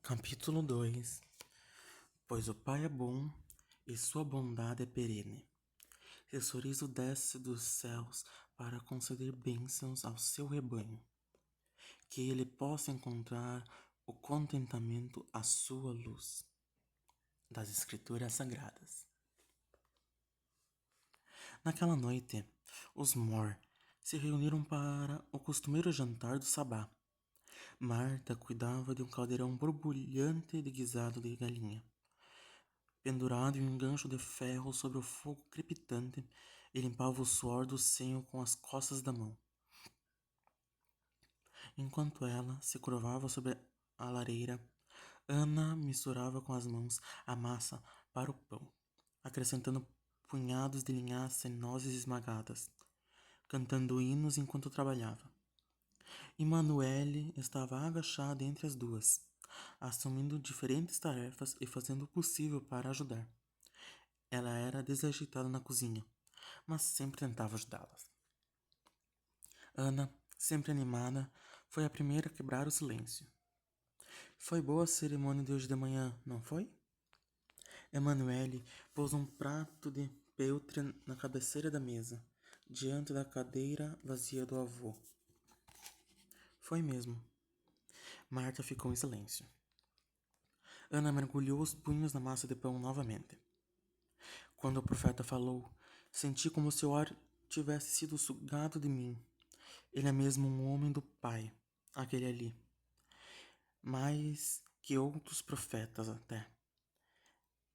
Capítulo 2. Pois o Pai é bom e sua bondade é perene. Seu sorriso desce dos céus para conceder bênçãos ao seu rebanho, que ele possa encontrar o contentamento à sua luz. Das Escrituras Sagradas. Naquela noite, os Mor se reuniram para o costumeiro jantar do sabá. Marta cuidava de um caldeirão borbulhante de guisado de galinha. Pendurado em um gancho de ferro sobre o fogo crepitante, ele limpava o suor do senho com as costas da mão. Enquanto ela se curvava sobre a lareira, Ana misturava com as mãos a massa para o pão, acrescentando punhados de linhaça e nozes esmagadas, cantando hinos enquanto trabalhava. Emanuele estava agachada entre as duas, assumindo diferentes tarefas e fazendo o possível para ajudar. Ela era desajeitada na cozinha, mas sempre tentava ajudá-las. Ana, sempre animada, foi a primeira a quebrar o silêncio. Foi boa a cerimônia de hoje de manhã, não foi? Emanuele pôs um prato de peltre na cabeceira da mesa, diante da cadeira vazia do avô. Foi mesmo. Marta ficou em silêncio. Ana mergulhou os punhos na massa de pão novamente. Quando o profeta falou, senti como se o ar tivesse sido sugado de mim. Ele é mesmo um homem do Pai, aquele ali. Mais que outros profetas até.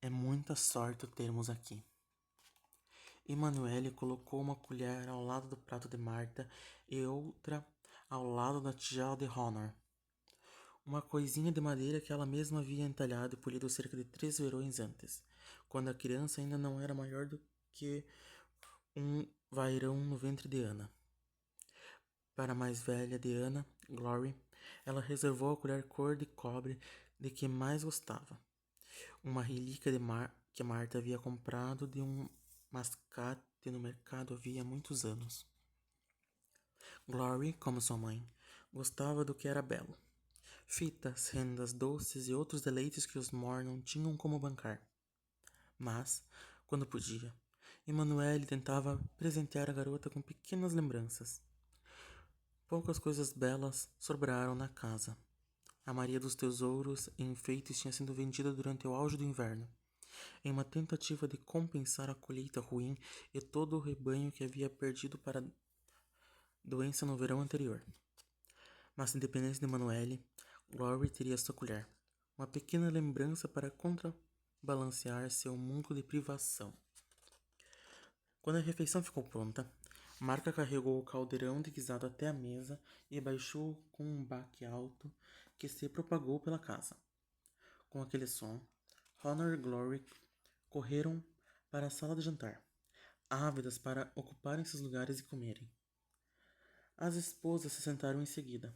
É muita sorte termos aqui. Emanuele colocou uma colher ao lado do prato de Marta e outra ao lado da tigela de Honor. Uma coisinha de madeira que ela mesma havia entalhado e polido cerca de 3 verões antes, quando a criança ainda não era maior do que um vairão no ventre de Ana. Para a mais velha de Ana, Glory, ela reservou a colher cor de cobre de que mais gostava, uma relíquia que Marta havia comprado de um mascate no mercado havia muitos anos. Glory, como sua mãe, gostava do que era belo. Fitas, rendas, doces e outros deleites que os Moore não tinham como bancar. Mas, quando podia, Emanuele tentava presentear a garota com pequenas lembranças. Poucas coisas belas sobraram na casa. A Maria dos Tesouros e enfeites tinha sido vendida durante o auge do inverno, em uma tentativa de compensar a colheita ruim e todo o rebanho que havia perdido para a doença no verão anterior. Mas, independente de Emanuele, Glory teria sua colher, uma pequena lembrança para contrabalancear seu mundo de privação. Quando a refeição ficou pronta, Marta carregou o caldeirão de guisado até a mesa e baixou com um baque alto que se propagou pela casa. Com aquele som, Honor e Glory correram para a sala de jantar, ávidas para ocuparem seus lugares e comerem. As esposas se sentaram em seguida.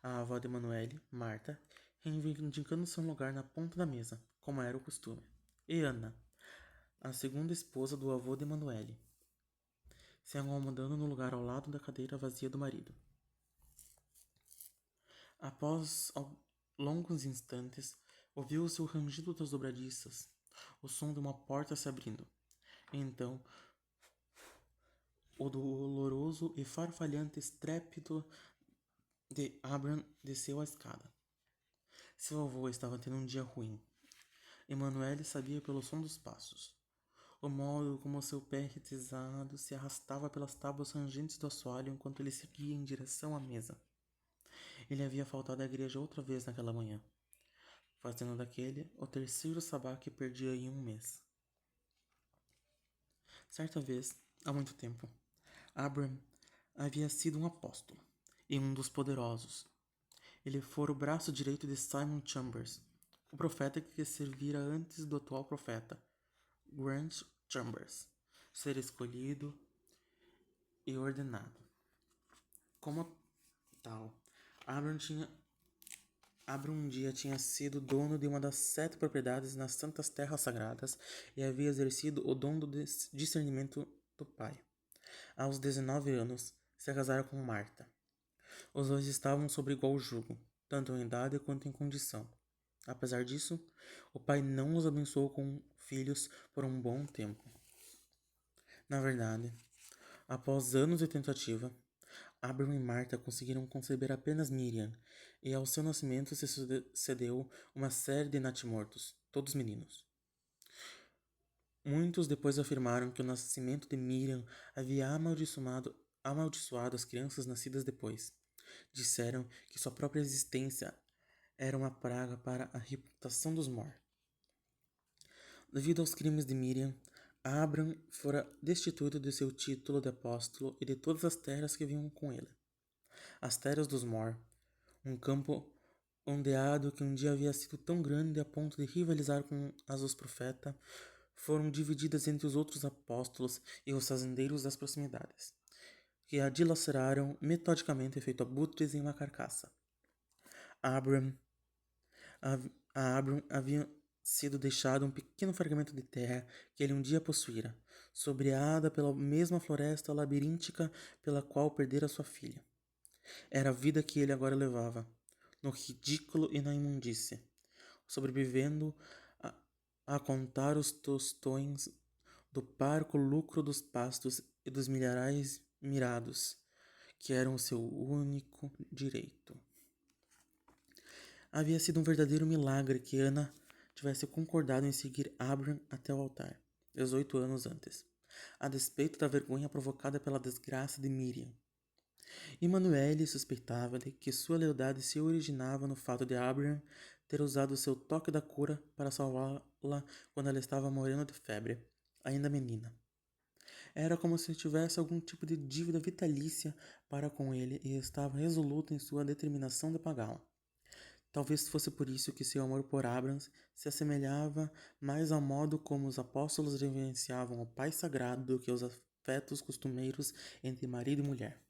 A avó de Emanuele, Marta, reivindicando seu lugar na ponta da mesa, como era o costume. E Ana, a segunda esposa do avô de Emanuele, se acomodando no lugar ao lado da cadeira vazia do marido. Após longos instantes, ouviu-se o rangido das dobradiças, o som de uma porta se abrindo. E então, o doloroso e farfalhante estrépito de Abram desceu a escada. Seu avô estava tendo um dia ruim. Emanuele sabia pelo som dos passos. O modo como seu pé retesado se arrastava pelas tábuas rangentes do assoalho enquanto ele seguia em direção à mesa. Ele havia faltado à igreja outra vez naquela manhã, fazendo daquele o terceiro sabá que perdia em um mês. Certa vez, há muito tempo, Abram havia sido um apóstolo e um dos poderosos. Ele fora o braço direito de Simon Chambers, o profeta que servira antes do atual profeta, Grant Chambers, ser escolhido e ordenado. Como tal, Abram um dia tinha sido dono de uma das 7 propriedades nas Santas Terras Sagradas e havia exercido o dom do discernimento do pai. Aos 19 anos, se casara com Marta. Os dois estavam sob igual jugo, tanto em idade quanto em condição. Apesar disso, o pai não os abençoou com filhos por um bom tempo. Na verdade, após anos de tentativa, Abram e Marta conseguiram conceber apenas Miriam, e ao seu nascimento se sucedeu uma série de natimortos, todos meninos. Muitos depois afirmaram que o nascimento de Miriam havia amaldiçoado as crianças nascidas depois. Disseram que sua própria existência era uma praga para a reputação dos Mor. Devido aos crimes de Miriam, Abram fora destituído de seu título de apóstolo e de todas as terras que vinham com ele. As terras dos Mor, um campo ondeado que um dia havia sido tão grande a ponto de rivalizar com as dos profetas, foram divididas entre os outros apóstolos e os fazendeiros das proximidades, que a dilaceraram metodicamente feito abutres em uma carcaça. Abram A Abram havia sido deixado um pequeno fragmento de terra que ele um dia possuíra, sobreada pela mesma floresta labiríntica pela qual perdera sua filha. Era a vida que ele agora levava, no ridículo e na imundície, sobrevivendo a contar os tostões do parco lucro dos pastos e dos milharais mirados, que eram o seu único direito. Havia sido um verdadeiro milagre que Ana tivesse concordado em seguir Abram até o altar, 18 anos antes, a despeito da vergonha provocada pela desgraça de Miriam. Emanuele suspeitava de que sua lealdade se originava no fato de Abram ter usado seu toque da cura para salvá-la quando ela estava morrendo de febre, ainda menina. Era como se tivesse algum tipo de dívida vitalícia para com ele e estava resoluta em sua determinação de pagá-la. Talvez fosse por isso que seu amor por Abraham se assemelhava mais ao modo como os apóstolos reverenciavam o Pai Sagrado do que os afetos costumeiros entre marido e mulher.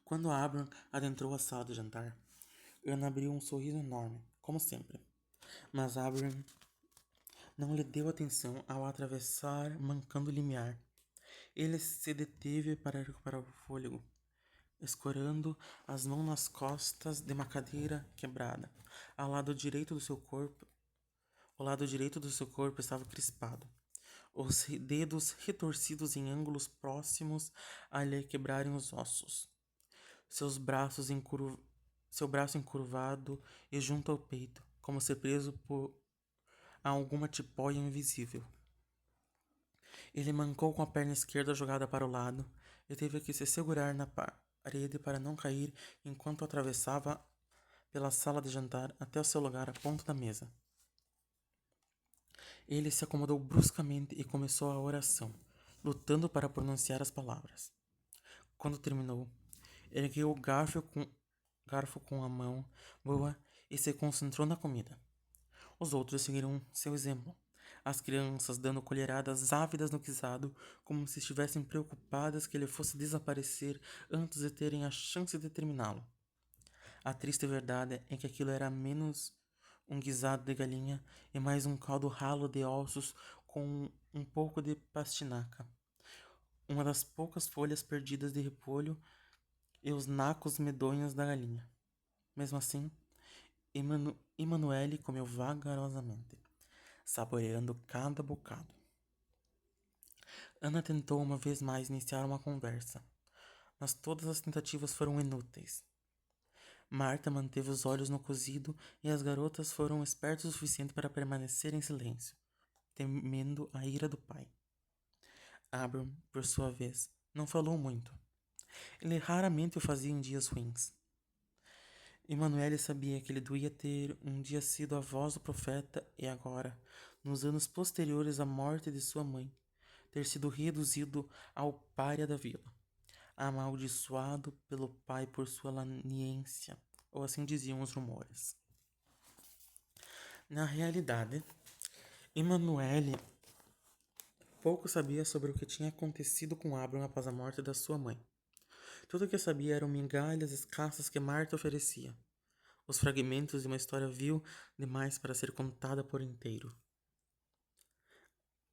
Quando Abraham adentrou a sala de jantar, Ana abriu um sorriso enorme, como sempre. Mas Abraham não lhe deu atenção ao atravessar, mancando o limiar. Ele se deteve para recuperar o fôlego, escorando as mãos nas costas de uma cadeira quebrada. Ao lado direito do seu corpo, o lado direito do seu corpo estava crispado, os dedos retorcidos em ângulos próximos a lhe quebrarem os ossos. Seu braço encurvado e junto ao peito, como se preso por alguma tipóia invisível. Ele mancou com a perna esquerda jogada para o lado e teve que se segurar na parede para não cair enquanto atravessava pela sala de jantar até o seu lugar à ponta da mesa. Ele se acomodou bruscamente e começou a oração, lutando para pronunciar as palavras. Quando terminou, ergueu o garfo com a mão boa e se concentrou na comida. Os outros seguiram seu exemplo, as crianças dando colheradas ávidas no guisado, como se estivessem preocupadas que ele fosse desaparecer antes de terem a chance de terminá-lo. A triste verdade é que aquilo era menos um guisado de galinha e mais um caldo ralo de ossos com um pouco de pastinaca, uma das poucas folhas perdidas de repolho e os nacos medonhos da galinha. Mesmo assim, Emanuele comeu vagarosamente, saboreando cada bocado. Ana tentou uma vez mais iniciar uma conversa, mas todas as tentativas foram inúteis. Marta manteve os olhos no cozido e as garotas foram espertas o suficiente para permanecer em silêncio, temendo a ira do pai. Abram, por sua vez, não falou muito. Ele raramente o fazia em dias ruins. Emanuele sabia que ele doía ter um dia sido a voz do profeta e agora, nos anos posteriores à morte de sua mãe, ter sido reduzido ao pária da vila, amaldiçoado pelo pai por sua leniência, ou assim diziam os rumores. Na realidade, Emanuele pouco sabia sobre o que tinha acontecido com Abram após a morte da sua mãe. Tudo o que sabia eram migalhas escassas que Marta oferecia, os fragmentos de uma história vil demais para ser contada por inteiro.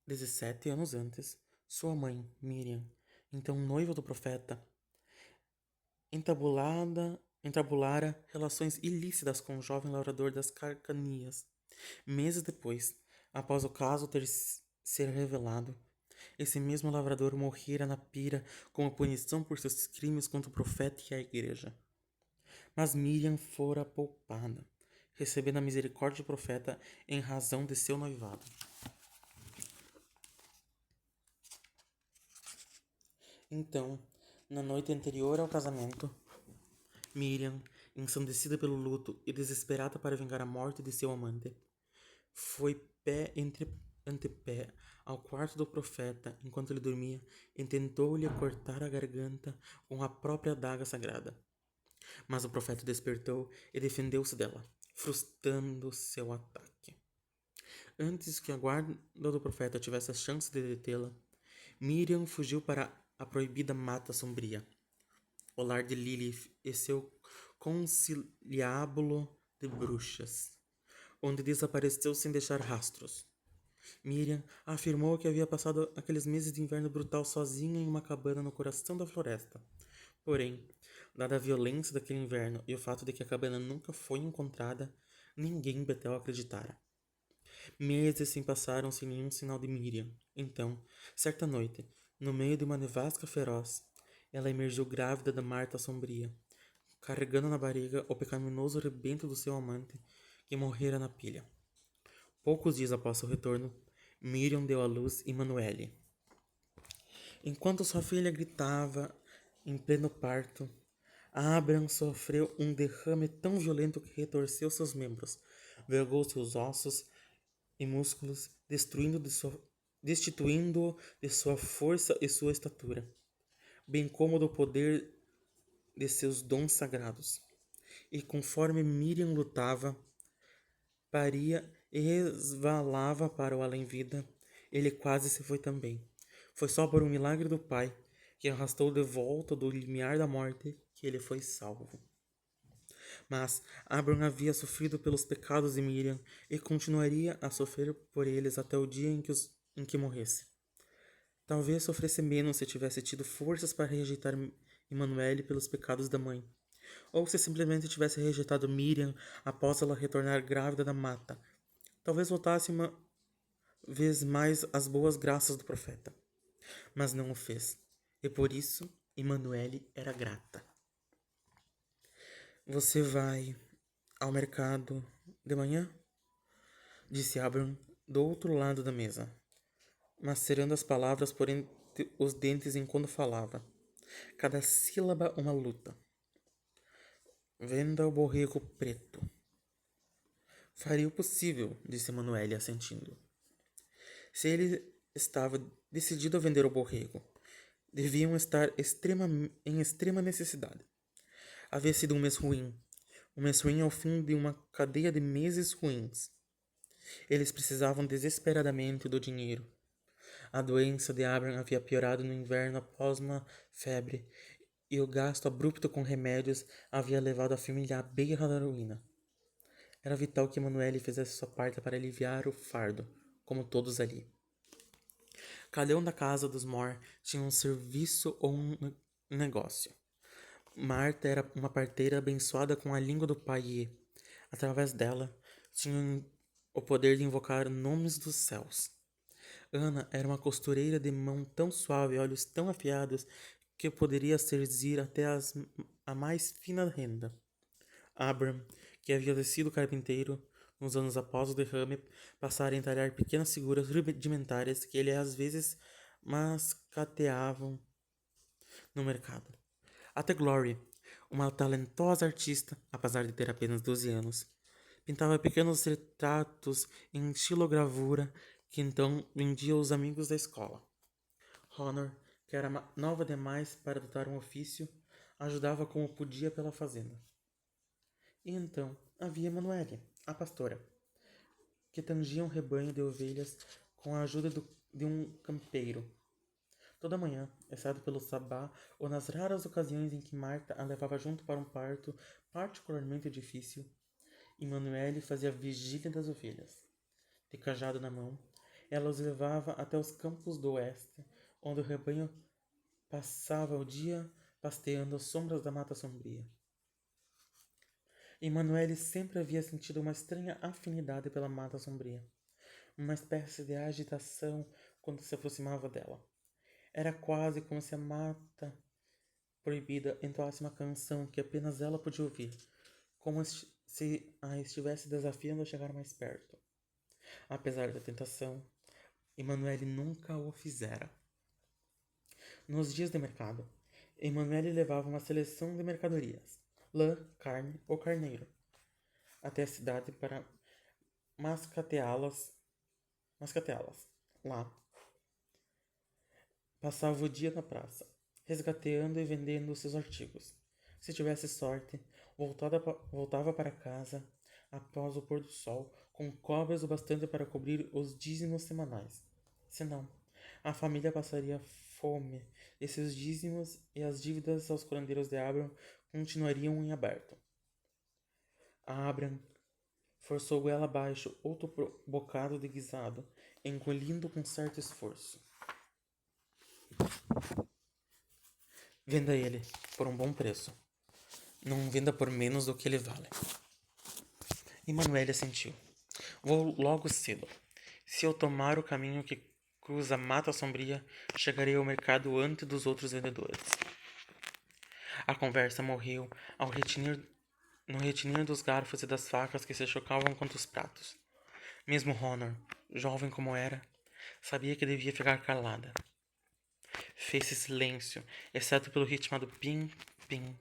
17 anos antes, sua mãe, Miriam, então noiva do profeta, entabulada entabulara relações ilícitas com o jovem lavrador das Carcanias. Meses depois, após o caso ser revelado, esse mesmo lavrador morrera na pira como punição por seus crimes contra o profeta e a igreja. Mas Miriam fora poupada, recebendo a misericórdia do profeta em razão de seu noivado. Então, na noite anterior ao casamento, Miriam, ensandecida pelo luto e desesperada para vingar a morte de seu amante, foi pé ante pé ao quarto do profeta enquanto ele dormia e tentou-lhe cortar a garganta com a própria adaga sagrada. Mas o profeta despertou e defendeu-se dela, frustrando seu ataque. Antes que a guarda do profeta tivesse a chance de detê-la, Miriam fugiu para a proibida Mata Sombria, o lar de Lilith e seu conciliábulo de bruxas, onde desapareceu sem deixar rastros. Miriam afirmou que havia passado aqueles meses de inverno brutal sozinha em uma cabana no coração da floresta. Porém, dada a violência daquele inverno e o fato de que a cabana nunca foi encontrada, ninguém em Betel acreditara. Meses se passaram sem nenhum sinal de Miriam. Então, certa noite, no meio de uma nevasca feroz, ela emergiu grávida da Marta Sombria, carregando na barriga o pecaminoso rebento do seu amante, que morrera na pilha. Poucos dias após seu retorno, Miriam deu à luz Emanuele. Enquanto sua filha gritava em pleno parto, Abraham sofreu um derrame tão violento que retorceu seus membros, vergou seus ossos e músculos, destituindo-o de sua força e sua estatura, bem como do poder de seus dons sagrados. E conforme Miriam lutava, paria e resvalava para o além-vida, ele quase se foi também. Foi só por um milagre do Pai, que arrastou de volta do limiar da morte, que ele foi salvo. Mas Abraham havia sofrido pelos pecados de Miriam e continuaria a sofrer por eles até o dia em que morresse. Talvez sofresse menos se tivesse tido forças para rejeitar Emanuele pelos pecados da mãe, ou se simplesmente tivesse rejeitado Miriam após ela retornar grávida da mata. Talvez voltasse uma vez mais às boas graças do profeta. Mas não o fez, e por isso Emanuele era grata. Você vai ao mercado de manhã? Disse Abraham do outro lado da mesa, macerando as palavras por entre os dentes enquanto falava. Cada sílaba uma luta. Venda o borrego preto. Faria o possível, disse Emanuele, assentindo. Se ele estava decidido a vender o borrego, deviam estar em extrema necessidade. Havia sido um mês ruim ao fim de uma cadeia de meses ruins. Eles precisavam desesperadamente do dinheiro. A doença de Abraham havia piorado no inverno após uma febre, e o gasto abrupto com remédios havia levado a família à beira da ruína. Era vital que Emanuele fizesse sua parte para aliviar o fardo, como todos ali. Cada um da casa dos Moore tinha um serviço ou um negócio. Marta era uma parteira abençoada com a língua do pai e, através dela, tinham o poder de invocar nomes dos céus. Ana era uma costureira de mão tão suave e olhos tão afiados que poderia seduzir até a mais fina renda. Abram, que havia sido carpinteiro, nos anos após o derrame, passara a entalhar pequenas figuras rudimentares que ele às vezes mascateavam no mercado. Até Glory, uma talentosa artista, apesar de ter apenas 12 anos, pintava pequenos retratos em xilogravura que então vendia aos amigos da escola. Honor, que era nova demais para adotar um ofício, ajudava como podia pela fazenda. E então havia Emanuele, a pastora, que tangia um rebanho de ovelhas com a ajuda de um campeiro. Toda manhã, exceto pelo sabá ou nas raras ocasiões em que Marta a levava junto para um parto particularmente difícil, Emanuele fazia a vigília das ovelhas. De cajado na mão, ela os levava até os campos do oeste, onde o rebanho passava o dia pasteando às sombras da mata sombria. Emanuele sempre havia sentido uma estranha afinidade pela mata sombria, uma espécie de agitação quando se aproximava dela. Era quase como se a mata proibida entoasse uma canção que apenas ela podia ouvir, como se a estivesse desafiando a chegar mais perto. Apesar da tentação, Emanuele nunca o fizera. Nos dias de mercado, Emanuele levava uma seleção de mercadorias, lã, carne ou carneiro, até a cidade para mascateá-las. mascateá-las. Lá, passava o dia na praça, resgateando e vendendo seus artigos. Se tivesse sorte, voltava para casa após o pôr do sol com cobras o bastante para cobrir os dízimos semanais. Se não, a família passaria fome e seus dízimos e as dívidas aos curandeiros de Abram continuariam em aberto. Abram forçou goela abaixo outro bocado de guisado, engolindo com certo esforço. Venda ele por um bom preço. Não venda por menos do que ele vale. E Manuel assentiu. Vou logo cedo. Se eu tomar o caminho que cruza a mata sombria, chegarei ao mercado antes dos outros vendedores. A conversa morreu no retinir dos garfos e das facas que se chocavam contra os pratos. Mesmo Honor, jovem como era, sabia que devia ficar calada. Fez-se silêncio, exceto pelo ritmo do pim, pim,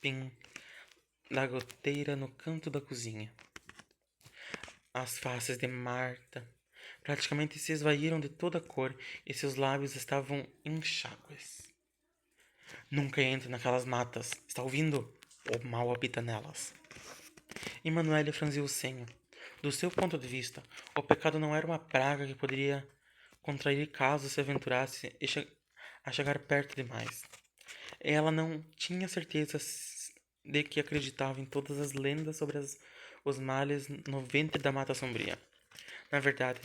pim da goteira no canto da cozinha. As faces de Marta praticamente se esvaíram de toda a cor e seus lábios estavam enxágues. Nunca entre naquelas matas, está ouvindo? O mal habita nelas. Emanuele franziu o senho. Do seu ponto de vista, o pecado não era uma praga que poderia contrair caso se aventurasse a chegar perto demais. Ela não tinha certeza de que acreditava em todas as lendas sobre os males no ventre da Mata Sombria. Na verdade,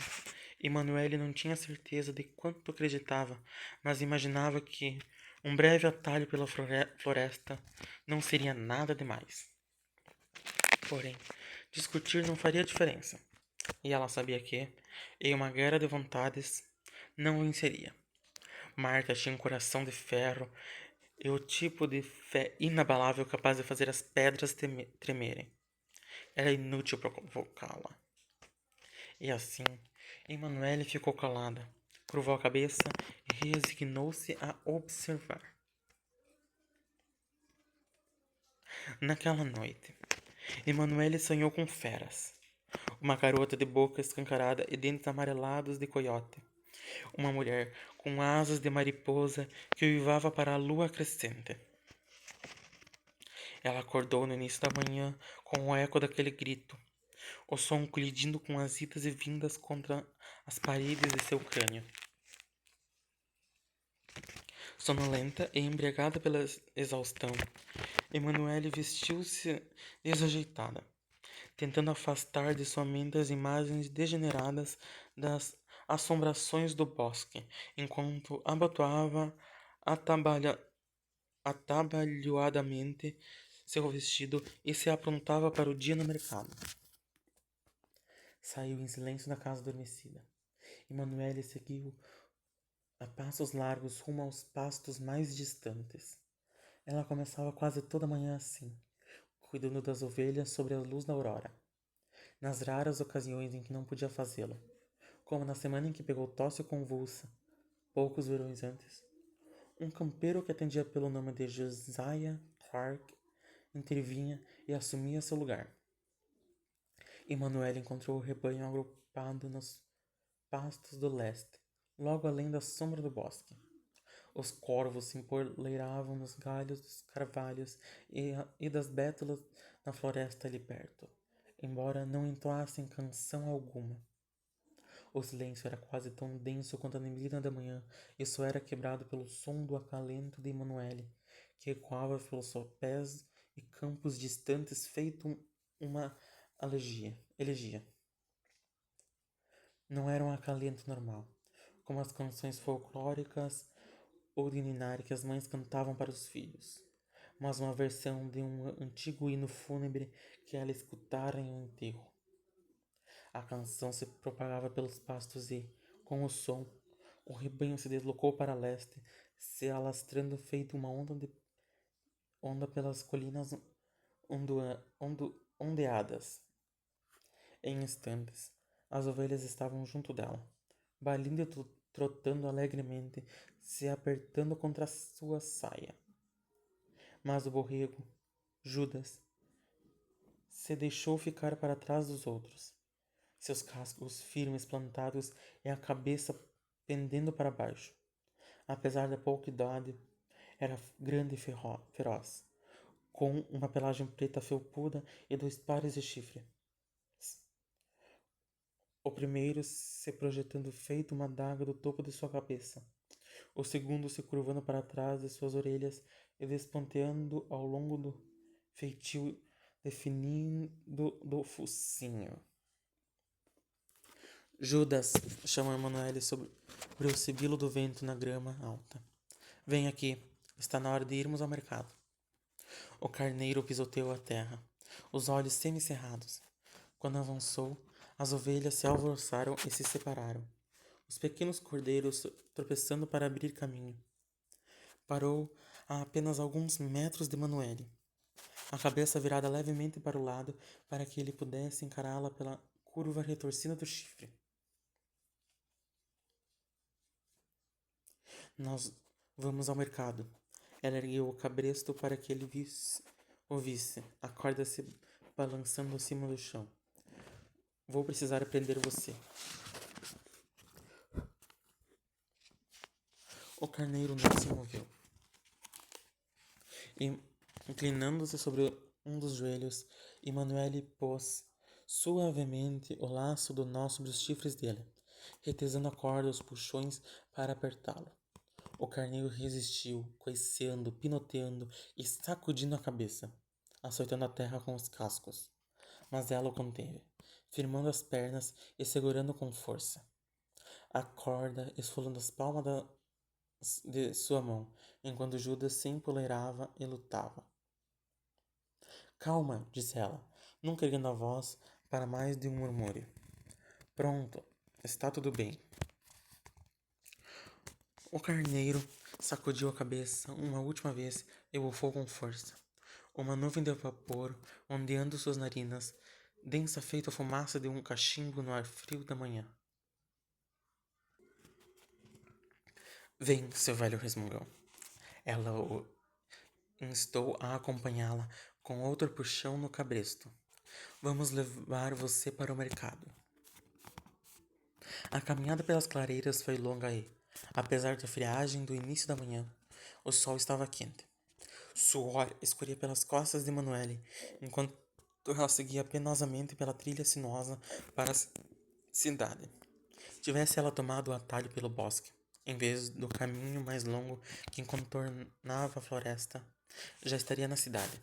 Emanuele não tinha certeza de quanto acreditava, mas imaginava que um breve atalho pela floresta não seria nada demais. Porém, discutir não faria diferença, e ela sabia que, em uma guerra de vontades, não venceria. Marta tinha um coração de ferro e o tipo de fé inabalável capaz de fazer as pedras tremerem. Era inútil provocá-la. E assim, Emanuele ficou calada, curvou a cabeça e resignou-se a observar. Naquela noite, Emanuele sonhou com feras. Uma garota de boca escancarada e dentes amarelados de coiote. Uma mulher com asas de mariposa que uivava para a lua crescente. Ela acordou no início da manhã com o eco daquele grito, o som colidindo com as idas e vindas contra as paredes de seu crânio. Sonolenta e embriagada pela exaustão, Emanuele vestiu-se desajeitada, tentando afastar de sua mente as imagens degeneradas das assombrações do bosque, enquanto abotoava atabalhoadamente seu vestido e se aprontava para o dia no mercado. Saiu em silêncio da casa adormecida. Emanuele seguiu a passos largos rumo aos pastos mais distantes. Ela começava quase toda manhã assim, cuidando das ovelhas sob a luz da aurora. Nas raras ocasiões em que não podia fazê-lo, como na semana em que pegou tosse convulsa, poucos verões antes, um campeiro que atendia pelo nome de Josiah Clark intervinha e assumia seu lugar. Emanuele encontrou o rebanho agrupado nos pastos do leste, logo além da sombra do bosque. Os corvos se empoleiravam nos galhos dos carvalhos e das bétulas na floresta ali perto, embora não entoassem canção alguma. O silêncio era quase tão denso quanto a neblina da manhã, e só era quebrado pelo som do acalento de Emanuele, que ecoava pelos sopés e campos distantes feito uma elegia. Não era um acalento normal, como as canções folclóricas ou de ninar que as mães cantavam para os filhos, mas uma versão de um antigo hino fúnebre que ela escutara em um enterro. A canção se propagava pelos pastos e, com o som, o rebanho se deslocou para leste, se alastrando feito uma onda pelas colinas ondeadas. Em instantes, as ovelhas estavam junto dela, balindo e trotando alegremente, se apertando contra sua saia. Mas o borrego, Judas, se deixou ficar para trás dos outros, seus cascos firmes plantados e a cabeça pendendo para baixo. Apesar da pouca idade, era grande e feroz, com uma pelagem preta felpuda e 2 pares de chifre. O primeiro se projetando feito uma adaga do topo de sua cabeça, o segundo se curvando para trás de suas orelhas e desponteando ao longo do feitio definido do focinho. Judas chamou Emanuele sobre o sibilo do vento na grama alta. Vem aqui, está na hora de irmos ao mercado. O carneiro pisoteou a terra, os olhos semicerrados. Quando avançou, as ovelhas se alvoroçaram e se separaram, os pequenos cordeiros tropeçando para abrir caminho. Parou a apenas alguns metros de Emanuele, a cabeça virada levemente para o lado para que ele pudesse encará-la pela curva retorcida do chifre. Nós vamos ao mercado. Ela ergueu o cabresto para que ele ouvisse, a corda se balançando acima do chão. Vou precisar prender você. O carneiro não se moveu. E, inclinando-se sobre um dos joelhos, Emanuele pôs suavemente o laço do nó sobre os chifres dele, retesando a corda aos puxões para apertá-lo. O carneiro resistiu, coiceando, pinoteando e sacudindo a cabeça, açoitando a terra com os cascos. Mas ela o conteve, firmando as pernas e segurando com força. A corda esfolando as palmas de sua mão, enquanto Judas se empoleirava e lutava. Calma, disse ela, nunca erguendo a voz para mais de um murmúrio. Pronto, está tudo bem. O carneiro sacudiu a cabeça uma última vez e bufou com força. Uma nuvem de vapor ondeando suas narinas, densa feita a fumaça de um cachimbo no ar frio da manhã. Vem, seu velho resmungão. Ela o instou a acompanhá-la com outro puxão no cabresto. Vamos levar você para o mercado. A caminhada pelas clareiras foi longa e, apesar da friagem do início da manhã, o sol estava quente. Suor escorria pelas costas de Emanuele, enquanto ela seguia penosamente pela trilha sinuosa para a cidade. Tivesse ela tomado o atalho pelo bosque, em vez do caminho mais longo que contornava a floresta, já estaria na cidade.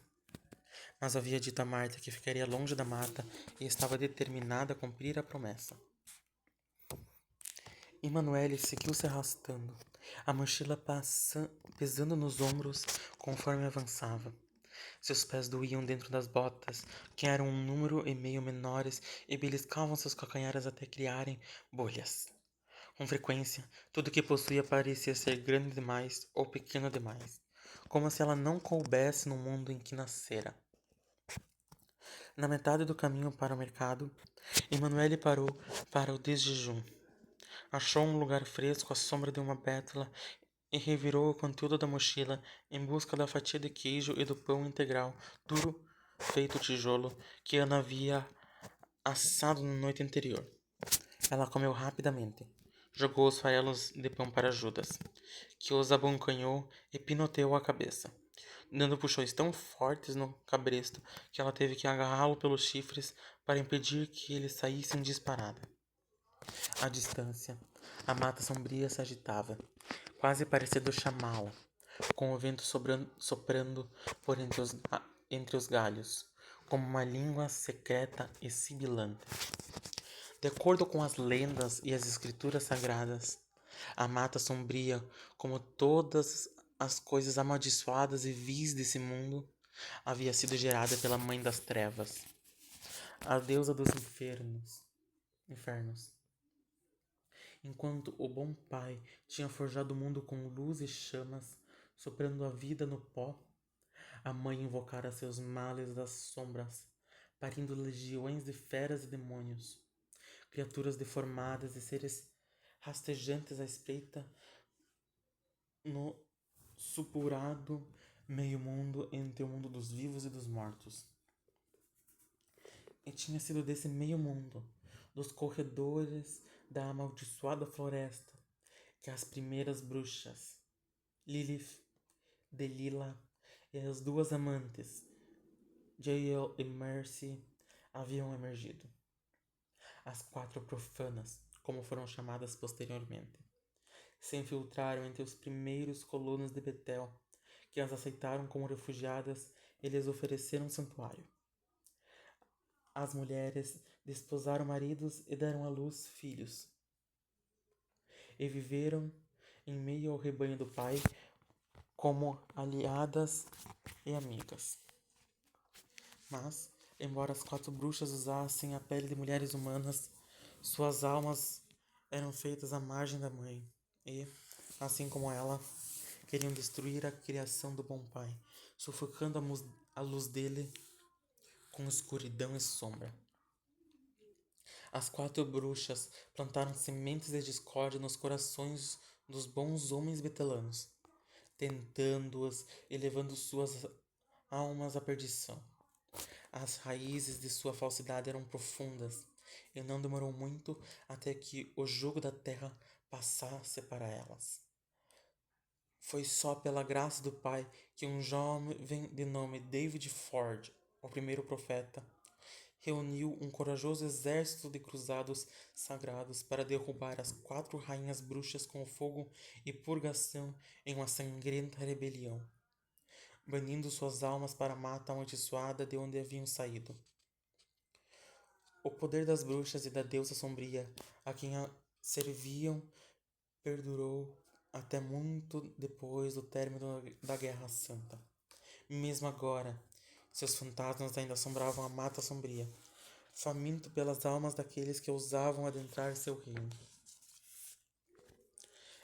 Mas havia dito a Marta que ficaria longe da mata e estava determinada a cumprir a promessa. Emanuele seguiu se arrastando, a mochila pesando nos ombros conforme avançava. Seus pés doíam dentro das botas, que eram 1,5 número menores e beliscavam seus calcanhares até criarem bolhas. Com frequência, tudo que possuía parecia ser grande demais ou pequeno demais, como se ela não coubesse no mundo em que nascera. Na metade do caminho para o mercado, Emanuele parou para o desjejum. Achou um lugar fresco à sombra de uma bétula e revirou o conteúdo da mochila em busca da fatia de queijo e do pão integral, duro, feito tijolo, que Ana havia assado na noite anterior. Ela comeu rapidamente. Jogou os farelos de pão para Judas, que os abocanhou e pinoteou a cabeça, dando puxões tão fortes no cabresto que ela teve que agarrá-lo pelos chifres para impedir que ele saísse em disparada. À distância, a mata sombria se agitava, quase parecendo chamá-la, com o vento soprando por entre os galhos, como uma língua secreta e sibilante. De acordo com as lendas e as escrituras sagradas, a mata sombria, como todas as coisas amaldiçoadas e vis desse mundo havia sido gerada pela Mãe das Trevas, a deusa dos infernos. Enquanto o bom pai tinha forjado o mundo com luz e chamas, soprando a vida no pó, a mãe invocara seus males das sombras, parindo legiões de feras e demônios, criaturas deformadas e seres rastejantes à espreita no supurado meio-mundo entre o mundo dos vivos e dos mortos. E tinha sido desse meio-mundo, dos corredores da amaldiçoada floresta, que as primeiras bruxas, Lilith, Delilah e as duas amantes, Jael e Mercy, haviam emergido. As quatro profanas, como foram chamadas posteriormente, se infiltraram entre os primeiros colonos de Betel, que as aceitaram como refugiadas e lhes ofereceram santuário. As mulheres desposaram maridos e deram à luz filhos, e viveram em meio ao rebanho do pai como aliadas e amigas. Mas, embora as quatro bruxas usassem a pele de mulheres humanas, suas almas eram feitas à margem da mãe e, assim como ela, queriam destruir a criação do bom pai, sufocando a luz dele com escuridão e sombra. As quatro bruxas plantaram sementes de discórdia nos corações dos bons homens betelanos, tentando-os e levando suas almas à perdição. As raízes de sua falsidade eram profundas, e não demorou muito até que o jugo da terra passasse para elas. Foi só pela graça do Pai que um jovem de nome David Ford, o primeiro profeta, reuniu um corajoso exército de cruzados sagrados para derrubar as quatro rainhas bruxas com fogo e purgação em uma sangrenta rebelião, banindo suas almas para a mata amaldiçoada de onde haviam saído. O poder das bruxas e da deusa sombria, a quem serviam, perdurou até muito depois do término da Guerra Santa. Mesmo agora, seus fantasmas ainda assombravam a Mata Sombria, faminto pelas almas daqueles que ousavam adentrar seu reino.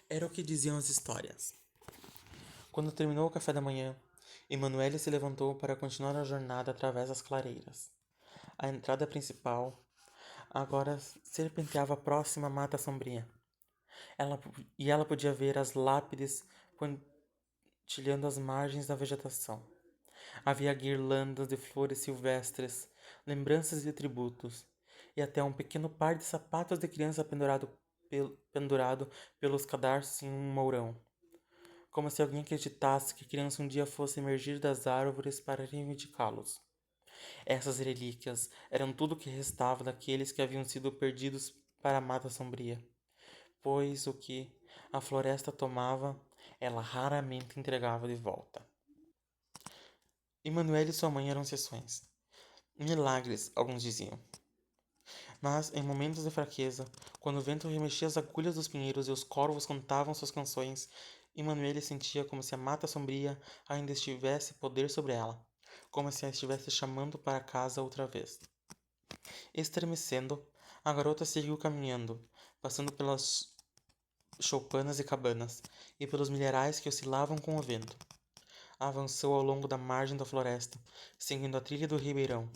Era o que diziam as histórias. Quando terminou o café da manhã, Emanuele se levantou para continuar a jornada através das clareiras. A entrada principal agora serpenteava próxima à Mata Sombria. Ela podia ver as lápides pontilhando as margens da vegetação. Havia guirlandas de flores silvestres, lembranças de tributos, e até um pequeno par de sapatos de criança pendurado pelos cadarços em um mourão. Como se alguém acreditasse que a criança um dia fosse emergir das árvores para reivindicá-los. Essas relíquias eram tudo o que restava daqueles que haviam sido perdidos para a Mata Sombria, pois o que a floresta tomava, ela raramente entregava de volta. Emanuele e sua mãe eram exceções. Milagres, alguns diziam. Mas, em momentos de fraqueza, quando o vento remexia as agulhas dos pinheiros e os corvos cantavam suas canções, Emanuele sentia como se a Mata Sombria ainda tivesse poder sobre ela, como se a estivesse chamando para casa outra vez. Estremecendo, a garota seguiu caminhando, passando pelas choupanas e cabanas, e pelos milharais que oscilavam com o vento. Avançou ao longo da margem da floresta, seguindo a trilha do ribeirão.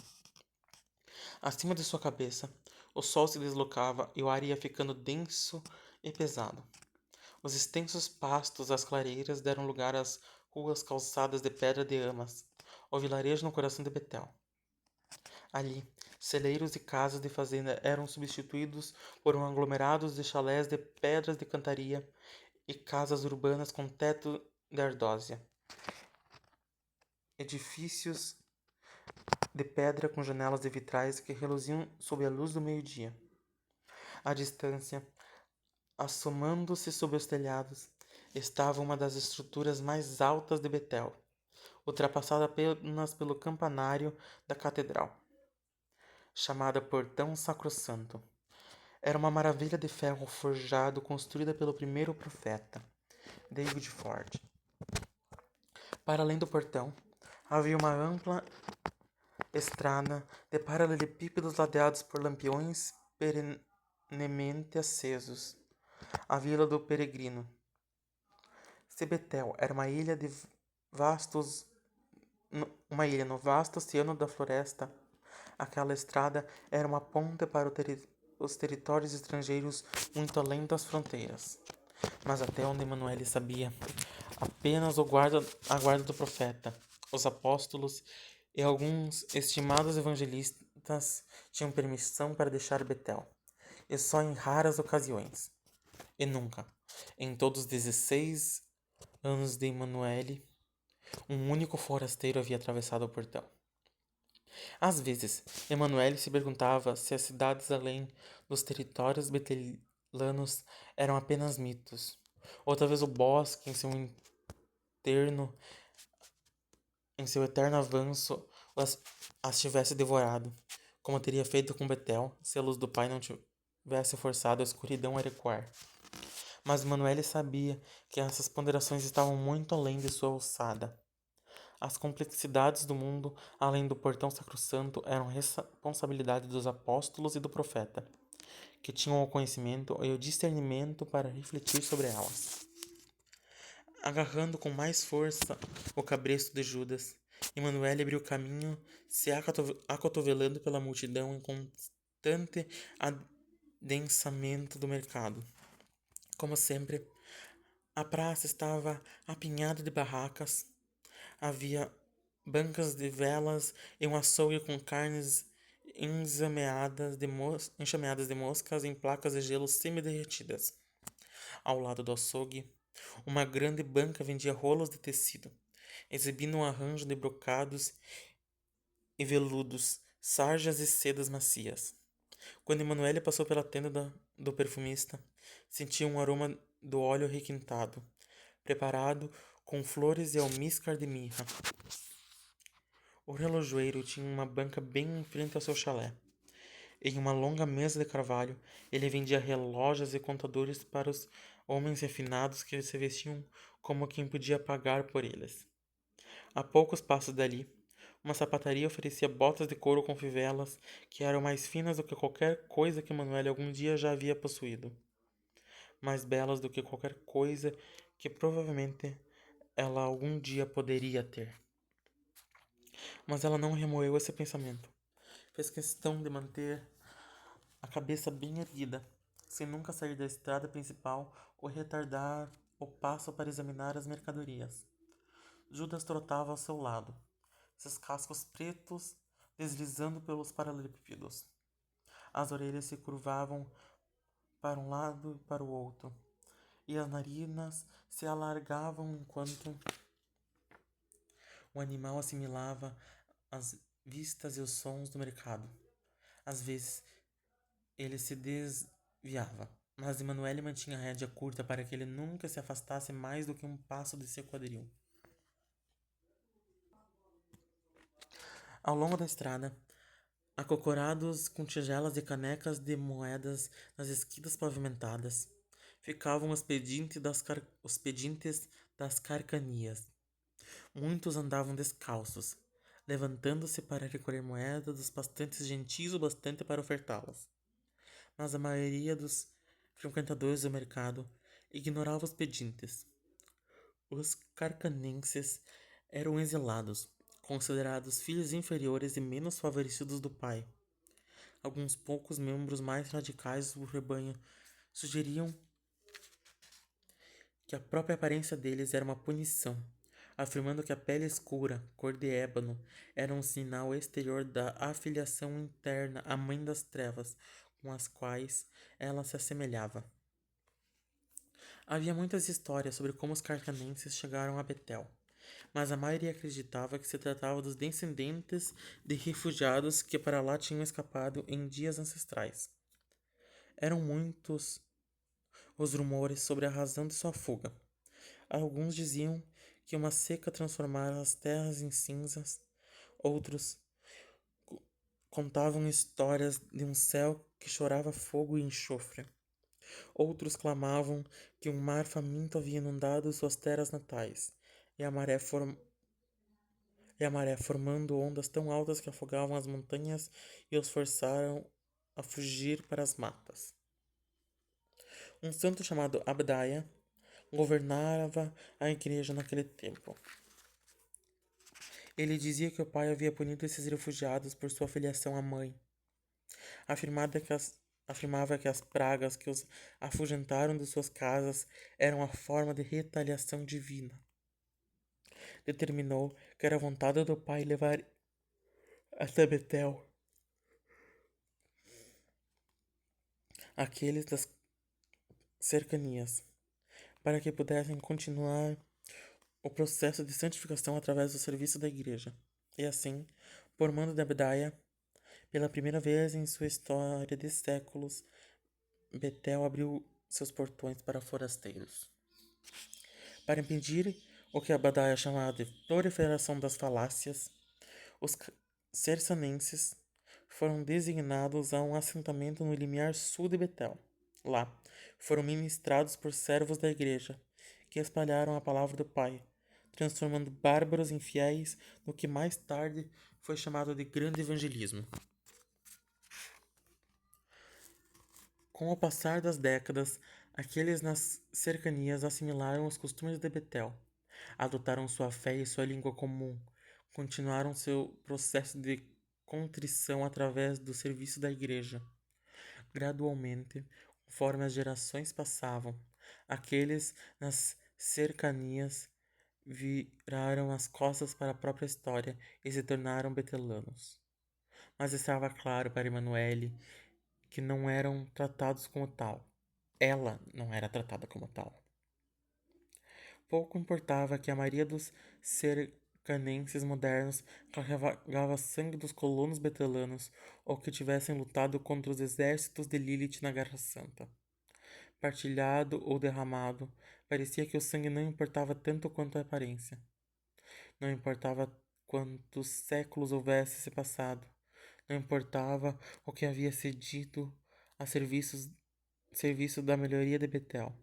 Acima de sua cabeça, o sol se deslocava e o ar ia ficando denso e pesado. Os extensos pastos das clareiras deram lugar às ruas calçadas de pedra de amas, o vilarejo no coração de Betel. Ali, celeiros e casas de fazenda eram substituídos por aglomerados de chalés de pedras de cantaria e casas urbanas com teto de ardósia. Edifícios de pedra com janelas de vitrais que reluziam sob a luz do meio-dia. À distância, assomando-se sob os telhados, estava uma das estruturas mais altas de Betel, ultrapassada apenas pelo campanário da catedral, chamada Portão Sacrossanto. Era uma maravilha de ferro forjado construída pelo primeiro profeta, David Ford. Para além do portão, havia uma ampla estrada de paralelepípedos ladeados por lampiões perenemente acesos. A Vila do Peregrino. Se Betel era vastos, uma ilha no vasto oceano da floresta, aquela estrada era uma ponte para os territórios estrangeiros muito além das fronteiras. Mas até onde Emanuele sabia, apenas a guarda do profeta, os apóstolos e alguns estimados evangelistas tinham permissão para deixar Betel, e só em raras ocasiões. E nunca, em todos os 16 anos de Emanuele, um único forasteiro havia atravessado o portão. Às vezes, Emanuele se perguntava se as cidades além dos territórios betelanos eram apenas mitos, ou talvez o bosque interno, em seu eterno avanço, as tivesse devorado, como teria feito com Betel, se a luz do Pai não tivesse forçado a escuridão a recuar. Mas Emanuele sabia que essas ponderações estavam muito além de sua alçada. As complexidades do mundo, além do portão sacrossanto, eram responsabilidade dos apóstolos e do profeta, que tinham o conhecimento e o discernimento para refletir sobre elas. Agarrando com mais força o cabresto de Judas, Emanuele abriu caminho, se acotovelando pela multidão em constante adensamento do mercado. Como sempre, a praça estava apinhada de barracas. Havia bancas de velas e um açougue com carnes enxameadas de moscas em placas de gelo semi-derretidas. Ao lado do açougue, uma grande banca vendia rolos de tecido, exibindo um arranjo de brocados e veludos, sarjas e sedas macias. Quando Emanuele passou pela tenda do perfumista, sentiu um aroma do óleo requintado, preparado com flores e almíscar de mirra. O relojoeiro tinha uma banca bem em frente ao seu chalé. Em uma longa mesa de carvalho, ele vendia relógios e contadores para os homens refinados que se vestiam como quem podia pagar por eles. A poucos passos dali, uma sapataria oferecia botas de couro com fivelas que eram mais finas do que qualquer coisa que Manuel algum dia já havia possuído. Mais belas do que qualquer coisa que provavelmente ela algum dia poderia ter. Mas ela não remoeu esse pensamento. Fez questão de manter a cabeça bem erguida, sem nunca sair da estrada principal ou retardar o passo para examinar as mercadorias. Judas trotava ao seu lado, seus cascos pretos deslizando pelos paralelepípedos. As orelhas se curvavam para um lado e para o outro, e as narinas se alargavam enquanto o animal assimilava as vistas e os sons do mercado. Às vezes, ele se desviava, mas Emanuele mantinha a rédea curta para que ele nunca se afastasse mais do que um passo de seu quadril. Ao longo da estrada, acocorados com tigelas e canecas de moedas nas esquinas pavimentadas, ficavam os pedintes das carcanias. Muitos andavam descalços, levantando-se para recolher moedas dos pastantes gentis o bastante para ofertá-las. Mas a maioria dos frequentadores do mercado ignorava os pedintes. Os carcanenses eram exilados, considerados filhos inferiores e menos favorecidos do pai. Alguns poucos membros mais radicais do rebanho sugeriam que a própria aparência deles era uma punição, afirmando que a pele escura, cor de ébano, era um sinal exterior da afiliação interna à mãe das trevas, com as quais ela se assemelhava. Havia muitas histórias sobre como os carcanenses chegaram a Betel, mas a maioria acreditava que se tratava dos descendentes de refugiados que para lá tinham escapado em dias ancestrais. Eram muitos os rumores sobre a razão de sua fuga. Alguns diziam que uma seca transformara as terras em cinzas, outros contavam histórias de um céu que chorava fogo e enxofre. Outros clamavam que um mar faminto havia inundado suas terras natais, e a maré e a maré, formando ondas tão altas que afogavam as montanhas e os forçaram a fugir para as matas. Um santo chamado Abdaya governava a igreja naquele tempo. Ele dizia que o pai havia punido esses refugiados por sua filiação à mãe. Afirmava que as pragas que os afugentaram de suas casas eram a forma de retaliação divina. Determinou que era vontade do pai levar até Betel aqueles das cercanias, para que pudessem continuar o processo de santificação através do serviço da igreja. E assim, por mando de Abdaya, pela primeira vez em sua história de séculos, Betel abriu seus portões para forasteiros. Para impedir o que Abdaya chamava de proliferação das falácias, os cercanenses foram designados a um assentamento no limiar sul de Betel. Lá, foram ministrados por servos da igreja, que espalharam a palavra do Pai, transformando bárbaros em fiéis no que mais tarde foi chamado de grande evangelismo. Com o passar das décadas, aqueles nas cercanias assimilaram os costumes de Betel, adotaram sua fé e sua língua comum, continuaram seu processo de contrição através do serviço da igreja. Gradualmente, conforme as gerações passavam, aqueles nas cercanias viraram as costas para a própria história e se tornaram betelanos. Mas estava claro para Emanuele que não eram tratados como tal. Ela não era tratada como tal. Pouco importava que a maioria dos cercanenses modernos carregava sangue dos colonos betelanos ou que tivessem lutado contra os exércitos de Lilith na Guerra Santa. Partilhado ou derramado, parecia que o sangue não importava tanto quanto a aparência. Não importava quantos séculos houvesse se passado. Não importava o que havia cedido a serviço da melhoria de Betel.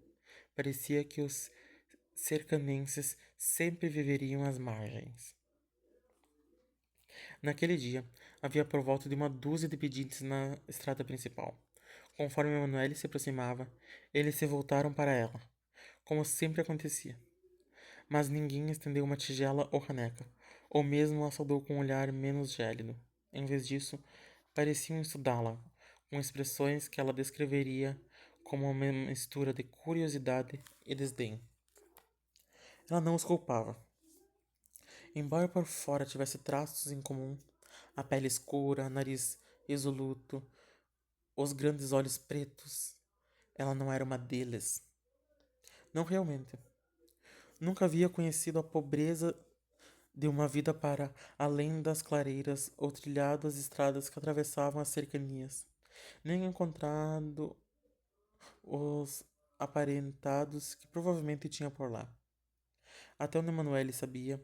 Parecia que os cercanenses sempre viveriam às margens. Naquele dia, havia por volta de uma dúzia de pedintes na estrada principal. Conforme Emanuele se aproximava, eles se voltaram para ela, como sempre acontecia. Mas ninguém estendeu uma tigela ou caneca, ou mesmo a saudou com um olhar menos gélido. Em vez disso, pareciam estudá-la, com expressões que ela descreveria como uma mistura de curiosidade e desdém. Ela não os culpava. Embora por fora tivesse traços em comum, a pele escura, nariz resoluto, os grandes olhos pretos, ela não era uma deles. Não realmente. Nunca havia conhecido a pobreza de uma vida para além das clareiras ou trilhado as estradas que atravessavam as cercanias, nem encontrado os aparentados que provavelmente tinha por lá. Até onde Emanuele sabia,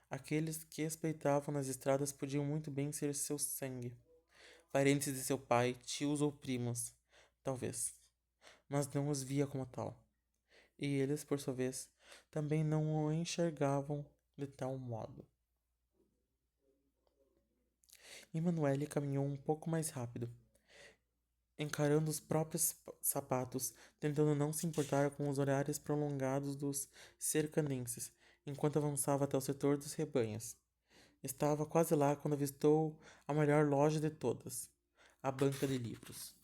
aqueles que espreitavam nas estradas podiam muito bem ser seu sangue, parentes de seu pai, tios ou primos, talvez, mas não os via como tal. E eles, por sua vez, também não o enxergavam de tal modo. Emanuele caminhou um pouco mais rápido, encarando os próprios sapatos, tentando não se importar com os olhares prolongados dos cercanenses, enquanto avançava até o setor dos rebanhos. Estava quase lá quando avistou a melhor loja de todas, a banca de livros.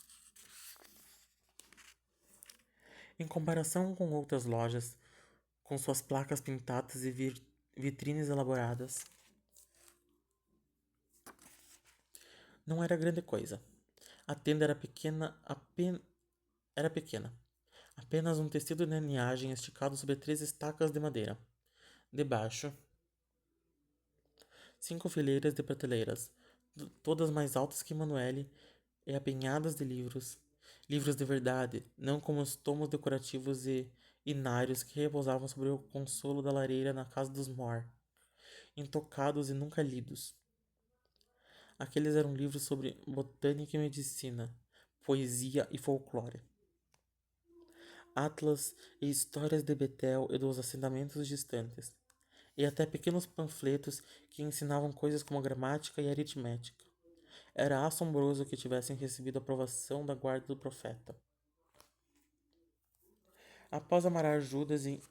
Em comparação com outras lojas, com suas placas pintadas e vitrines elaboradas, não era grande coisa. A tenda era pequena, apenas um tecido de linhagem esticado sobre 3 estacas de madeira. Debaixo, 5 fileiras de prateleiras, todas mais altas que Emanuele, e apinhadas de livros. Livros de verdade, não como os tomos decorativos e inários que repousavam sobre o consolo da lareira na casa dos Moore, intocados e nunca lidos. Aqueles eram livros sobre botânica e medicina, poesia e folclore. Atlas e histórias de Betel e dos assentamentos distantes. e até pequenos panfletos que ensinavam coisas como gramática e aritmética. Era assombroso que tivessem recebido a aprovação da guarda do profeta. Após amarrar Judas em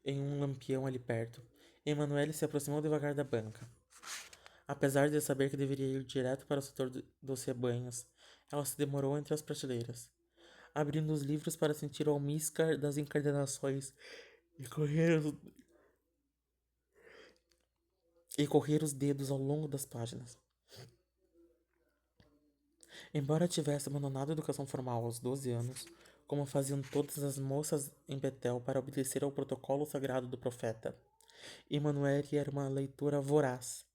um lampião ali perto, Emanuele se aproximou devagar da banca. Apesar de saber que deveria ir direto para o setor dos rebanhos, ela se demorou entre as prateleiras, abrindo os livros para sentir o almíscar das encadernações e correr os dedos ao longo das páginas. Embora tivesse abandonado a educação formal aos 12 anos, como faziam todas as moças em Betel para obedecer ao protocolo sagrado do profeta, Emanuele era uma leitora voraz.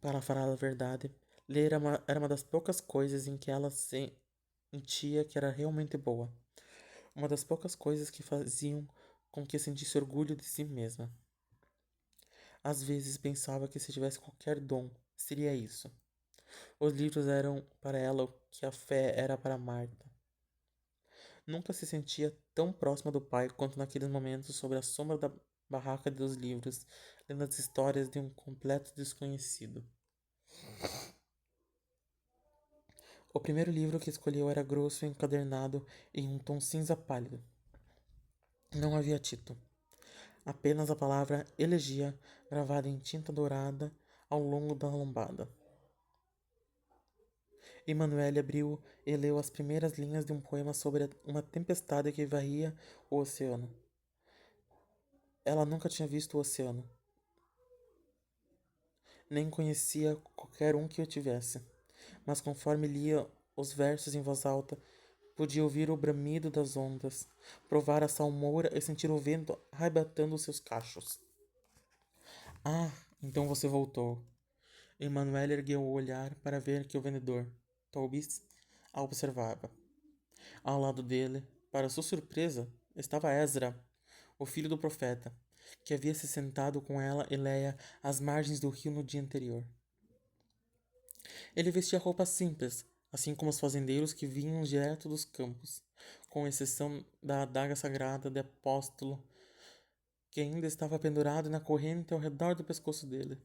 Para falar a verdade, ler era uma das poucas coisas em que ela sentia que era realmente boa. Uma das poucas coisas que faziam com que sentisse orgulho de si mesma. Às vezes pensava que se tivesse qualquer dom, seria isso. Os livros eram para ela o que a fé era para Marta. Nunca se sentia tão próxima do pai quanto naqueles momentos sob a sombra da barraca dos livros, lendo as histórias de um completo desconhecido. O primeiro livro que escolheu era grosso e encadernado em um tom cinza pálido. Não havia título. Apenas a palavra elegia gravada em tinta dourada ao longo da lombada. Emanuele abriu e leu as primeiras linhas de um poema sobre uma tempestade que varria o oceano. Ela nunca tinha visto o oceano, nem conhecia qualquer um que o tivesse, mas conforme lia os versos em voz alta, podia ouvir o bramido das ondas, provar a salmoura e sentir o vento arrebatando os seus cachos. Ah, então você voltou. Emanuele ergueu o olhar para ver que o vendedor, Tobis, a observava. Ao lado dele, para sua surpresa, estava Ezra, o filho do profeta, que havia se sentado com ela e Leia às margens do rio no dia anterior. Ele vestia roupas simples, assim como os fazendeiros que vinham direto dos campos, com exceção da adaga sagrada de apóstolo, que ainda estava pendurada na corrente ao redor do pescoço dele.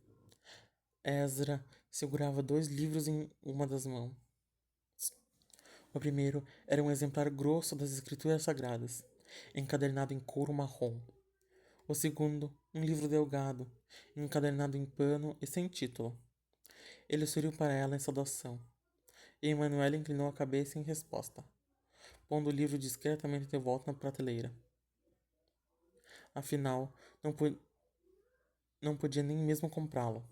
Ezra segurava 2 livros em uma das mãos. O primeiro era um exemplar grosso das Escrituras Sagradas, encadernado em couro marrom. O segundo, um livro delgado, encadernado em pano e sem título. Ele sorriu para ela em saudação, e Emanuela inclinou a cabeça em resposta, pondo o livro discretamente de volta na prateleira. Afinal, não podia nem mesmo comprá-lo.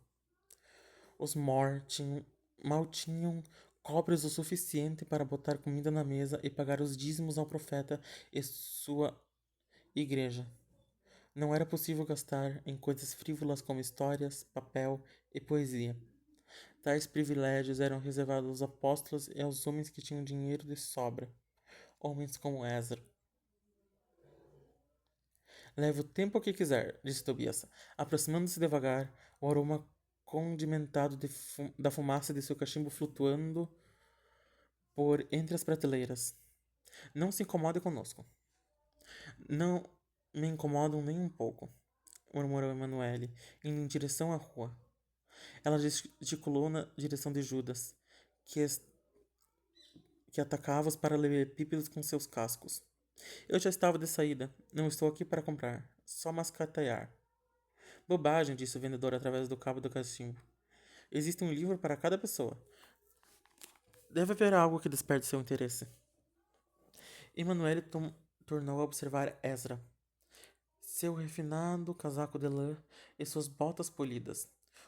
Os mal tinham cobras o suficiente para botar comida na mesa e pagar os dízimos ao profeta e sua igreja. Não era possível gastar em coisas frívolas como histórias, papel e poesia. Tais privilégios eram reservados aos apóstolos e aos homens que tinham dinheiro de sobra, homens como Ezra. Leve o tempo que quiser, disse Tobias, aproximando-se devagar, o aroma condimentado da fumaça de seu cachimbo flutuando por entre as prateleiras. Não se incomode conosco. Não me incomodam nem um pouco, murmurou Emanuele, indo em direção à rua. Ela gesticulou na direção de Judas, que atacava os paralelepípedos com seus cascos. Eu já estava de saída. Não estou aqui para comprar. Só mascatear. Bobagem, disse o vendedor através do cabo do cachimbo. Existe um livro para cada pessoa. Deve haver algo que desperte seu interesse. Emanuele tornou a observar Ezra. Seu refinado casaco de lã e suas botas polidas.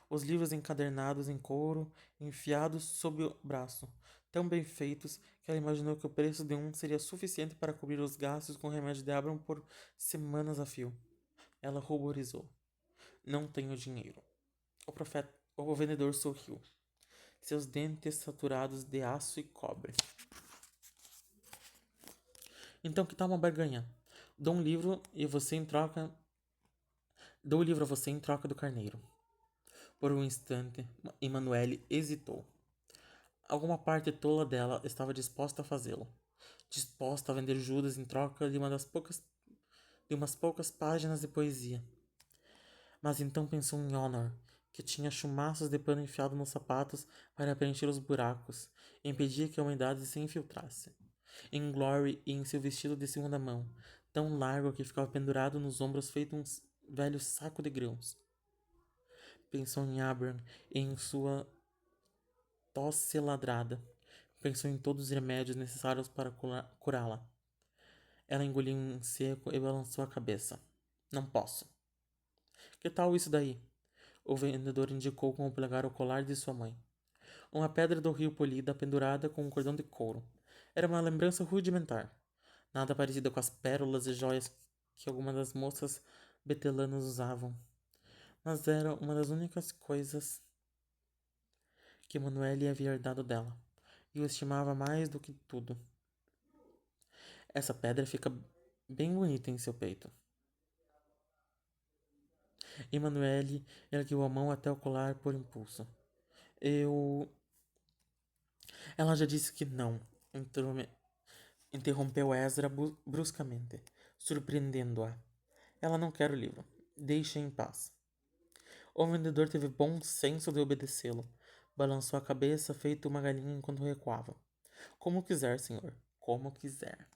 Os livros encadernados em couro, enfiados sob o braço, tão bem feitos que ela imaginou que o preço de um seria suficiente para cobrir os gastos com remédio de Abraham por semanas a fio. Ela ruborizou. Não tenho dinheiro. O vendedor sorriu. Seus dentes saturados de aço e cobre. Então que tal uma barganha? Dou um livro e você em troca. Dou o livro a você em troca do carneiro. Por um instante, Emanuele hesitou. Alguma parte tola dela estava disposta a fazê-lo. Disposta a vender Judas em troca de umas poucas páginas de poesia. Mas então pensou em Honor, que tinha chumaços de pano enfiado nos sapatos para preencher os buracos e impedir que a umidade se infiltrasse. Em Glory e em seu vestido de segunda mão, tão largo que ficava pendurado nos ombros feito um velho saco de grãos. Pensou em Abram e em sua tosse ladrada. Pensou em todos os remédios necessários para curá-la. Ela engoliu em seco e balançou a cabeça. Não posso. Que tal isso daí? O vendedor indicou com o polegar o colar de sua mãe. Uma pedra do rio polida pendurada com um cordão de couro. Era uma lembrança rudimentar. Nada parecida com as pérolas e joias que algumas das moças betelanas usavam. Mas era uma das únicas coisas que Manuele havia herdado dela. E o estimava mais do que tudo. Essa pedra fica bem bonita em seu peito. Emanuele ergueu a mão até o colar por impulso. Eu. Ela já disse que não, interrompeu Ezra bruscamente, surpreendendo-a. Ela não quer o livro. Deixe em paz. O vendedor teve bom senso de obedecê-lo. Balançou a cabeça, feito uma galinha enquanto recuava. Como quiser, senhor. Como quiser.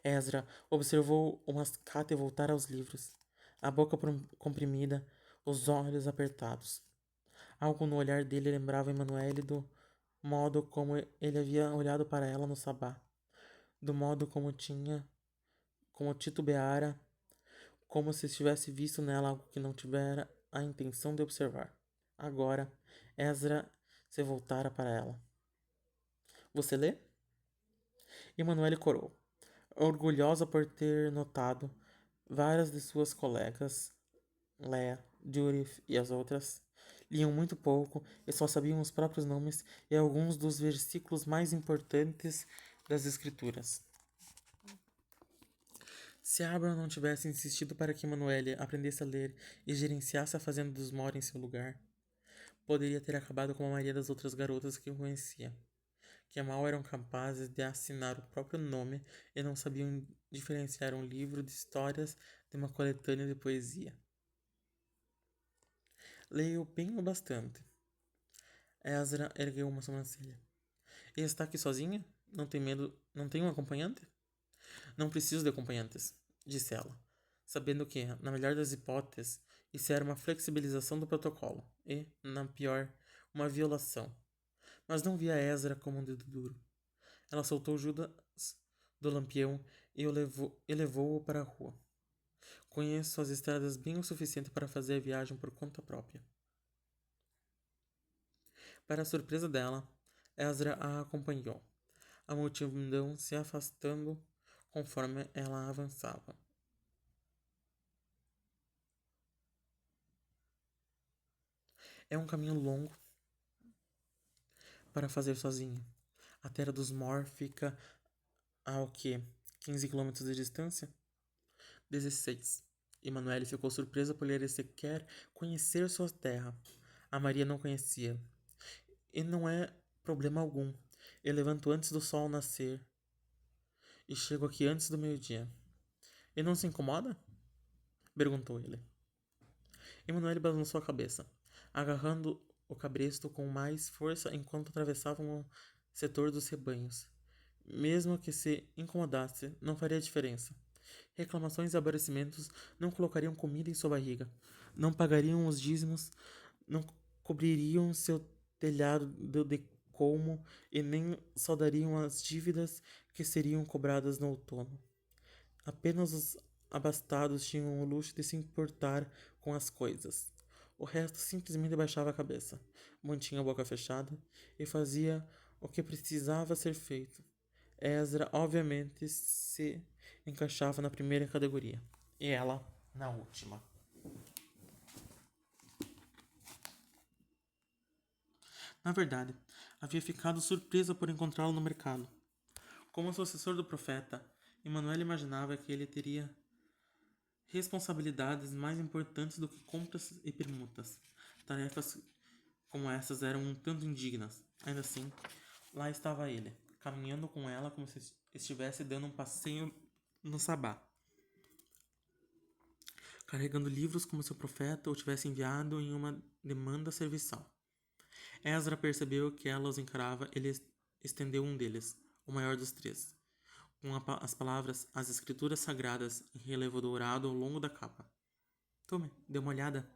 Ezra observou o mascate voltar aos livros, a boca comprimida, os olhos apertados. Algo no olhar dele lembrava Emanuele do modo como ele havia olhado para ela no sabá, do modo como titubeara, como se estivesse visto nela algo que não tivera a intenção de observar. Agora, Ezra se voltara para ela. Você lê? Emanuele corou, orgulhosa por ter notado várias de suas colegas, Leah, Judith e as outras, liam muito pouco e só sabiam os próprios nomes e alguns dos versículos mais importantes das Escrituras. Se Abraham não tivesse insistido para que Manuele aprendesse a ler e gerenciasse a fazenda dos Mora em seu lugar, poderia ter acabado como a maioria das outras garotas que o conhecia, que mal eram capazes de assinar o próprio nome e não sabiam diferenciar um livro de histórias de uma coletânea de poesia. Leio bem o bastante. Ezra ergueu uma sobrancelha. E está aqui sozinha? Não tem medo? Não tem um acompanhante? Não preciso de acompanhantes, disse ela, sabendo que, na melhor das hipóteses, isso era uma flexibilização do protocolo e, na pior, uma violação. Mas não via Ezra como um dedo duro. Ela soltou Judas do lampião e levou-o para a rua. Conheço as estradas bem o suficiente para fazer a viagem por conta própria. Para a surpresa dela, Ezra a acompanhou, a multidão se afastando conforme ela avançava. É um caminho longo para fazer sozinho. A terra dos Mor fica a o quê? 15 quilômetros de distância? 16. Emanuele ficou surpresa por ele sequer conhecer sua terra. A Maria não conhecia. E não é problema algum. Eu levanto antes do sol nascer e chego aqui antes do meio-dia. E não se incomoda? Perguntou ele. Emanuele balançou a cabeça, agarrando o cabresto com mais força enquanto atravessavam o setor dos rebanhos. Mesmo que se incomodasse, não faria diferença. Reclamações e aborrecimentos não colocariam comida em sua barriga, não pagariam os dízimos, não cobririam seu telhado de colmo e nem saldariam as dívidas que seriam cobradas no outono. Apenas os abastados tinham o luxo de se importar com as coisas. O resto simplesmente baixava a cabeça, mantinha a boca fechada e fazia o que precisava ser feito. Ezra, obviamente, se encaixava na primeira categoria, e ela na última. Na verdade, havia ficado surpresa por encontrá-lo no mercado. Como sucessor do profeta, Emanuel imaginava que ele teria responsabilidades mais importantes do que compras e permutas. Tarefas como essas eram um tanto indignas. Ainda assim, lá estava ele, caminhando com ela como se estivesse dando um passeio no sabá. carregando livros como se o profeta o tivesse enviado em uma demanda serviçal. Ezra percebeu que ela os encarava. Ele estendeu um deles, o maior dos três, com as palavras As Escrituras Sagradas em relevo dourado ao longo da capa. Tome, dê uma olhada.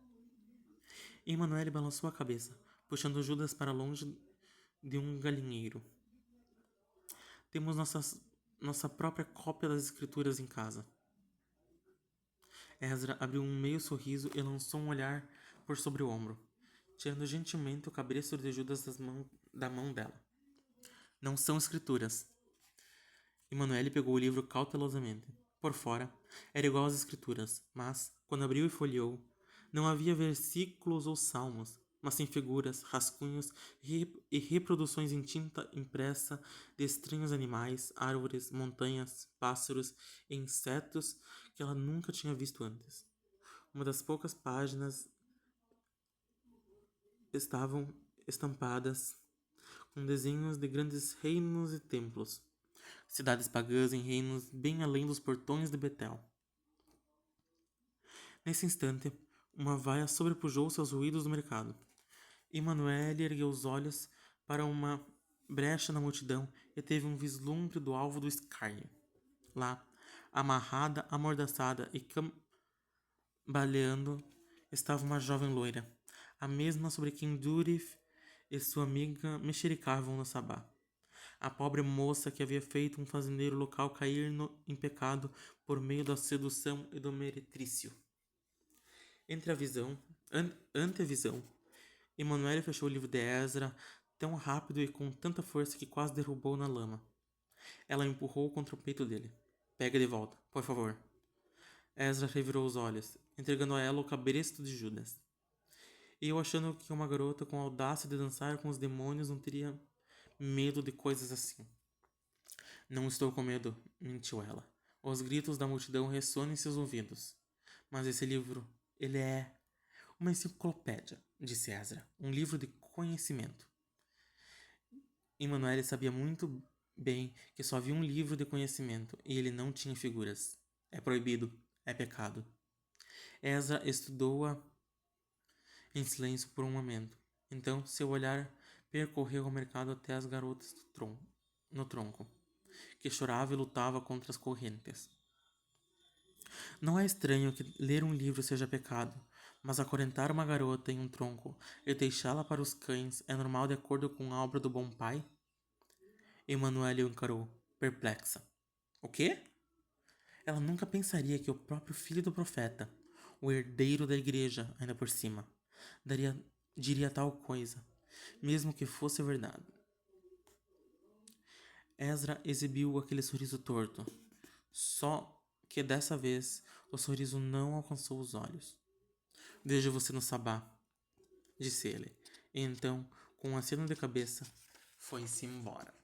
Emanuele balançou a cabeça, puxando Judas para longe de um galinheiro. Temos nossa própria cópia das Escrituras em casa. Ezra abriu um meio sorriso e lançou um olhar por sobre o ombro, tirando gentilmente o cabresto de Judas da mão dela. Não são escrituras. Emanuele pegou o livro cautelosamente. Por fora, era igual às escrituras, mas, quando abriu e folheou, não havia versículos ou salmos, mas sim figuras, rascunhos e reproduções em tinta impressa de estranhos animais, árvores, montanhas, pássaros e insetos que ela nunca tinha visto antes. Uma das poucas páginas estavam estampadas com desenhos de grandes reinos e templos, cidades pagãs em reinos bem além dos portões de Betel. Nesse instante, uma vaia sobrepujou-se aos ruídos do mercado. Emanuele ergueu os olhos para uma brecha na multidão e teve um vislumbre do alvo do escárnio. Lá, amarrada, amordaçada e cambaleando, estava uma jovem loira, a mesma sobre quem Durif e sua amiga mexericavam no sabá. A pobre moça que havia feito um fazendeiro local cair em pecado por meio da sedução e do meretrício. Ante a visão, Emanuele fechou o livro de Ezra tão rápido e com tanta força que quase derrubou na lama. Ela empurrou contra o peito dele. Pega de volta, por favor. Ezra revirou os olhos, entregando a ela o cabresto de Judas. E eu achando que uma garota com a audácia de dançar com os demônios não teria medo de coisas assim. Não estou com medo, mentiu ela. Os gritos da multidão ressonam em seus ouvidos. Mas esse livro, ele é uma enciclopédia, disse Ezra. Um livro de conhecimento. Emanuele sabia muito bem que só havia um livro de conhecimento e ele não tinha figuras. É proibido, é pecado. Ezra estudou-a em silêncio por um momento. Então, seu olhar percorreu o mercado até as garotas no tronco, que chorava e lutava contra as correntes. Não é estranho que ler um livro seja pecado, mas acorrentar uma garota em um tronco e deixá-la para os cães é normal de acordo com a obra do bom pai? Emanuele o encarou, perplexa. O quê? Ela nunca pensaria que o próprio filho do profeta, o herdeiro da igreja, ainda por cima, diria tal coisa, mesmo que fosse verdade. Ezra exibiu aquele sorriso torto, só que dessa vez o sorriso não alcançou os olhos. Vejo você no sabá, disse ele, e então, com um aceno de cabeça, foi-se embora.